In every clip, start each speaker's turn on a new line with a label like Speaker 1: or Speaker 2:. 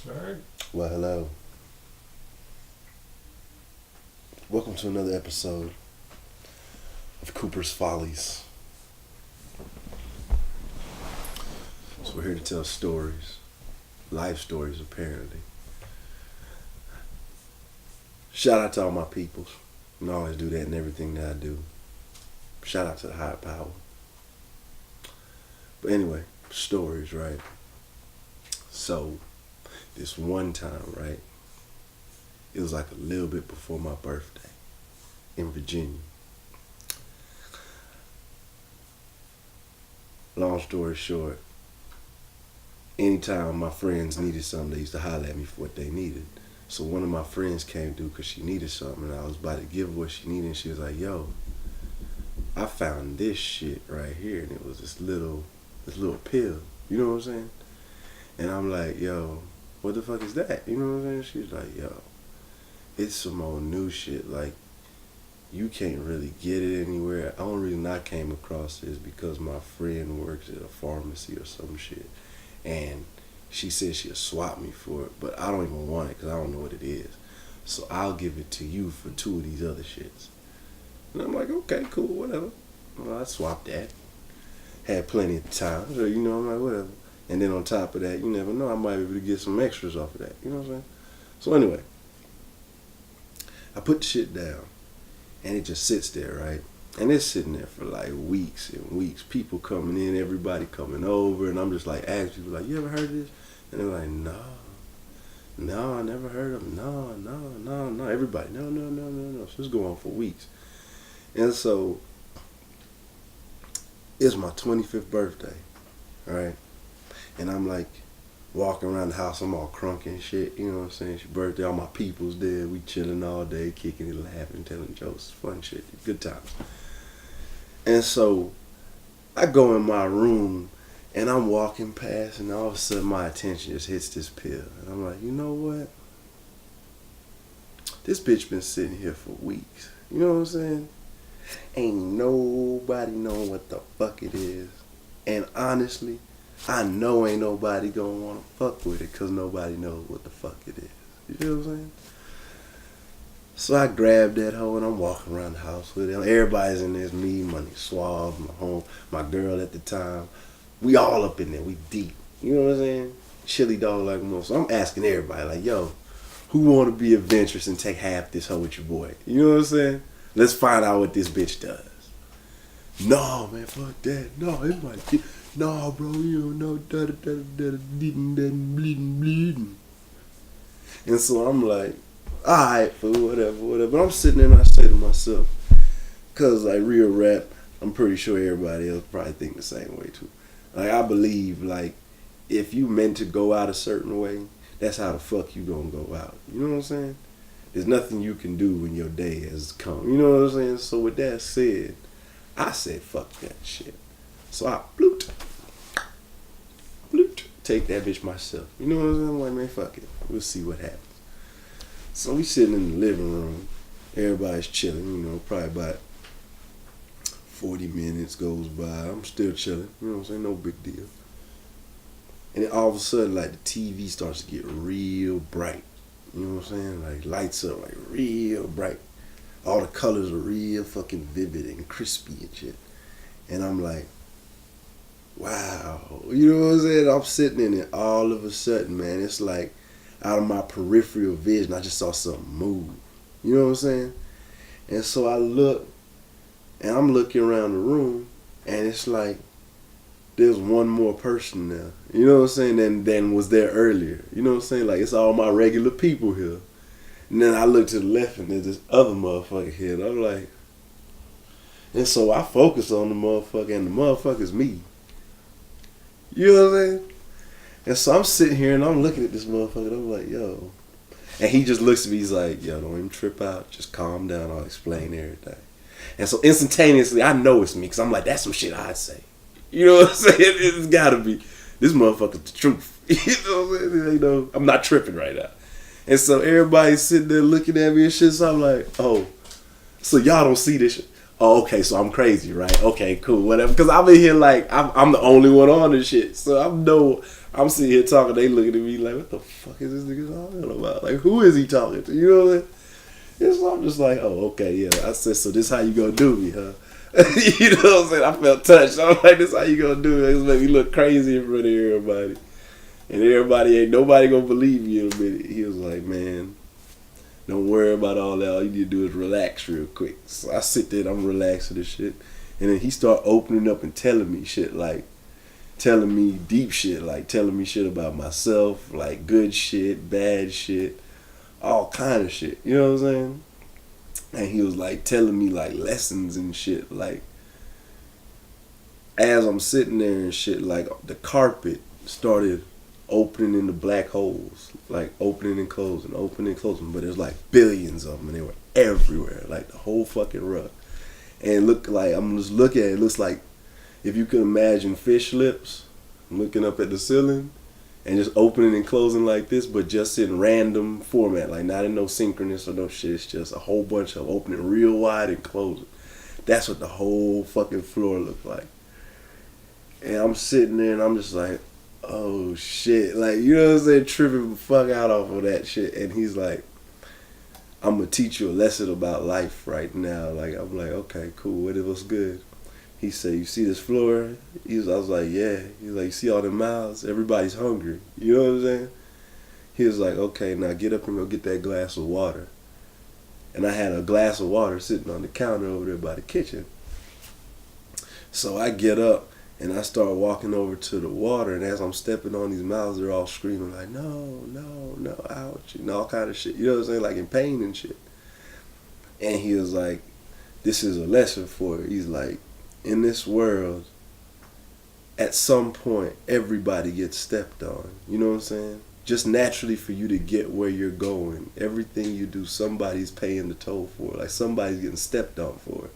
Speaker 1: All right.
Speaker 2: Well, hello. Welcome to another episode of Cooper's Follies. So we're here to tell stories, life stories apparently. Shout out to all my peoples. I always do that in everything that I do. Shout out to the higher power. But anyway, stories, right? So, this one time, right? It was like a little bit before my birthday in Virginia. Long story short, anytime my friends needed something, they used to holler at me for what they needed. So one of my friends came through because she needed something, and I was about to give her what she needed, and she was like, yo, I found this shit right here, and it was this little pill. You know what I'm saying? And I'm like, yo, what the fuck is that? You know what I'm saying? She's like, yo, it's some old new shit. Like, you can't really get it anywhere. The only reason I came across it is because my friend works at a pharmacy or some shit. And she said she'll swap me for it, but I don't even want it because I don't know what it is. So I'll give it to you for two of these other shits. And I'm like, okay, cool, whatever. Well, I swapped that. Had plenty of time, so you know, I'm like, whatever. And then on top of that, you never know, I might be able to get some extras off of that. You know what I'm saying? So anyway, I put the shit down, and it just sits there, right? And it's sitting there for like weeks and weeks. People coming in, everybody coming over, and I'm just like asking people, like, you ever heard of this? And they're like, no, I never heard of it. No. Everybody, no. So it's going on for weeks. And so, it's my 25th birthday, right? And I'm like walking around the house, I'm all crunk and shit, you know what I'm saying? It's your birthday, all my people's there, we chilling all day, kicking it, laughing, telling jokes, fun shit, good times. And so I go in my room and I'm walking past, and all of a sudden my attention just hits this pill. And I'm like, you know what? This bitch been sitting here for weeks. You know what I'm saying? Ain't nobody know what the fuck it is. And honestly, I know ain't nobody gonna wanna fuck with it because nobody knows what the fuck it is. You know what I'm saying? So I grabbed that hoe and I'm walking around the house with it. Everybody's in there. Me, my nigga Suave, my girl at the time. We all up in there. We deep. You know what I'm saying? Chili dog like more. So I'm asking everybody, like, yo, who wanna be adventurous and take half this hoe with your boy? You know what I'm saying? Let's find out what this bitch does. No, man, fuck that. No, it might be. No, bro, you don't know. Bleeding. And so I'm like, alright, fool, whatever. But I'm sitting there and I say to myself, because like real rap, I'm pretty sure everybody else probably think the same way too. Like, I believe, like, if you meant to go out a certain way, that's how the fuck you gonna go out. You know what I'm saying? There's nothing you can do when your day has come. You know what I'm saying? So with that said, I said, fuck that shit. So I blooped, take that bitch myself. You know what I'm saying? I'm like, man, fuck it. We'll see what happens. So we sitting in the living room. Everybody's chilling, you know, probably about 40 minutes goes by. I'm still chilling. You know what I'm saying? No big deal. And then all of a sudden, like, the TV starts to get real bright. You know what I'm saying? Like, lights up, like, real bright. All the colors are real fucking vivid and crispy and shit. And I'm like, wow. You know what I'm saying? I'm sitting in it. All of a sudden, man, it's like out of my peripheral vision, I just saw something move. You know what I'm saying? And so I look, and I'm looking around the room, and it's like there's one more person there. You know what I'm saying? Than was there earlier. You know what I'm saying? Like, it's all my regular people here. And then I look to the left, and there's this other motherfucker here. And I'm like, and so I focus on the motherfucker, and the motherfucker's me. You know what I'm saying? And so I'm sitting here, and I'm looking at this motherfucker, and I'm like, yo. And he just looks at me, he's like, yo, don't even trip out. Just calm down. I'll explain everything. And so instantaneously, I know it's me, because I'm like, that's some shit I'd say. You know what I'm saying? It's gotta be. This motherfucker's the truth. You know what I'm saying? You know, I'm not tripping right now. And so everybody's sitting there looking at me and shit, so I'm like, oh, so y'all don't see this shit. Oh, okay, so I'm crazy, right? Okay, cool, whatever. Because I'm in here like I'm the only one on this shit. So I'm sitting here talking. They looking at me like, what the fuck is this nigga talking about? Like, who is he talking to? You know what I'm saying? And so I'm just like, oh, okay, yeah. I said, so this how you gonna do me, huh? You know what I'm saying? I felt touched. I was like, this how you gonna do me? This make me look crazy in front of everybody. And everybody ain't nobody gonna believe me in a minute. He was like, man, don't worry about all that. All you need to do is relax real quick. So I sit there and I'm relaxing and shit. And then he start opening up and telling me shit, like telling me deep shit, like telling me shit about myself, like good shit, bad shit, all kind of shit. You know what I'm saying? And he was like telling me like lessons and shit. Like as I'm sitting there and shit, like the carpet started opening into black holes, like opening and closing, but there's like billions of them and they were everywhere, like the whole fucking rug. And it looked like, I'm just looking at it, it looks like if you could imagine fish lips looking up at the ceiling and just opening and closing like this, but just in random format, like not in no synchronous or no shit. It's just a whole bunch of opening real wide and closing. That's what the whole fucking floor looked like. And I'm sitting there and I'm just like, oh shit, like, you know what I'm saying, tripping the fuck out off of that shit. And he's like, I'm gonna teach you a lesson about life right now. Like, I'm like, okay, cool, what's good? He said, you see this floor? I was like, yeah. He's like, you see all the mouths? Everybody's hungry. You know what I'm saying? He was like, okay, now get up and go get that glass of water. And I had a glass of water sitting on the counter over there by the kitchen. So I get up and I start walking over to the water, and as I'm stepping on these mouths, they're all screaming like, no, no, no, ouch, and all kind of shit. You know what I'm saying? Like in pain and shit. And he was like, this is a lesson for it. He's like, in this world, at some point, everybody gets stepped on. You know what I'm saying? Just naturally for you to get where you're going. Everything you do, somebody's paying the toll for it. Like somebody's getting stepped on for it.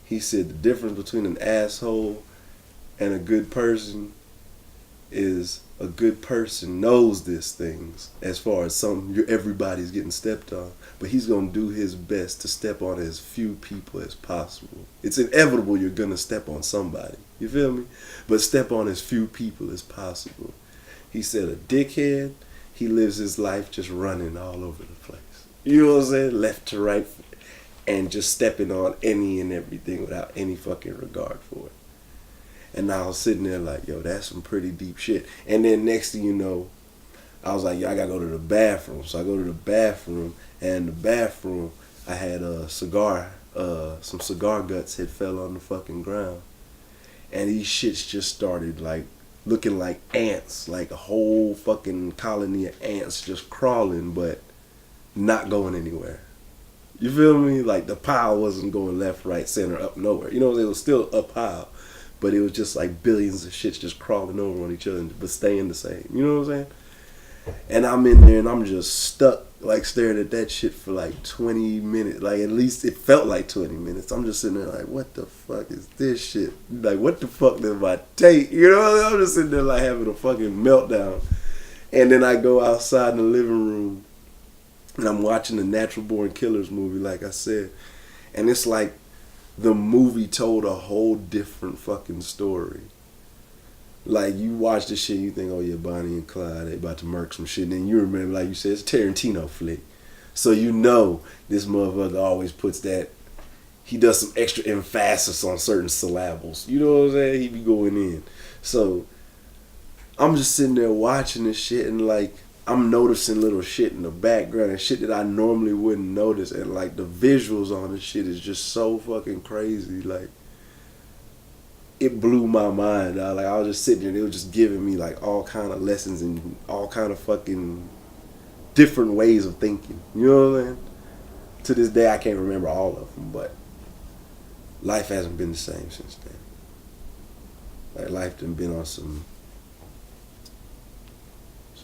Speaker 2: He said the difference between an asshole and a good person is a good person knows these things as far as everybody's getting stepped on, but he's going to do his best to step on as few people as possible. It's inevitable you're going to step on somebody, you feel me? But step on as few people as possible. He said a dickhead, he lives his life just running all over the place. You know what I'm saying? Left to right, and just stepping on any and everything without any fucking regard for it. And I was sitting there like, yo, that's some pretty deep shit. And then next thing you know, I was like, yo, I gotta go to the bathroom. So I go to the bathroom, and in the bathroom, I had a cigar, some cigar guts had fell on the fucking ground. And these shits just started like looking like ants, like a whole fucking colony of ants just crawling, but not going anywhere. You feel me? Like the pile wasn't going left, right, center, up, nowhere. You know, it was still a pile, but it was just like billions of shits just crawling over on each other, but staying the same. You know what I'm saying? And I'm in there and I'm just stuck, like staring at that shit for like 20 minutes. Like at least it felt like 20 minutes. I'm just sitting there like, what the fuck is this shit? Like, what the fuck did I take? You know, I'm just sitting there like having a fucking meltdown. And then I go outside in the living room and I'm watching the Natural Born Killers movie, like I said. And it's like the movie told a whole different fucking story. Like, you watch this shit, you think, oh yeah, Bonnie and Clyde, they about to murk some shit. And then you remember, like you said, it's a Tarantino flick. So you know this motherfucker always puts that, he does some extra emphasis on certain syllables. You know what I'm saying? He be going in. So I'm just sitting there watching this shit and like, I'm noticing little shit in the background and shit that I normally wouldn't notice. And like the visuals on this shit is just so fucking crazy. Like, it blew my mind, dog. Like, I was just sitting there, they were just giving me like all kind of lessons and all kind of fucking different ways of thinking. You know what I'm saying? To this day, I can't remember all of them, but life hasn't been the same since then. Like, life done been on some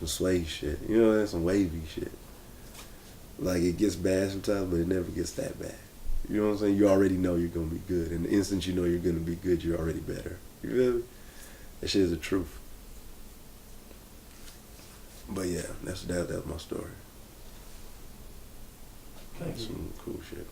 Speaker 2: sway shit. You know what I'm saying? Some wavy shit. Like, it gets bad sometimes, but it never gets that bad. You know what I'm saying? You already know you're going to be good. And the instant you know you're going to be good, you're already better. You feel me? That shit is the truth. But yeah, that's my story.
Speaker 1: Thank you.
Speaker 2: Some cool shit.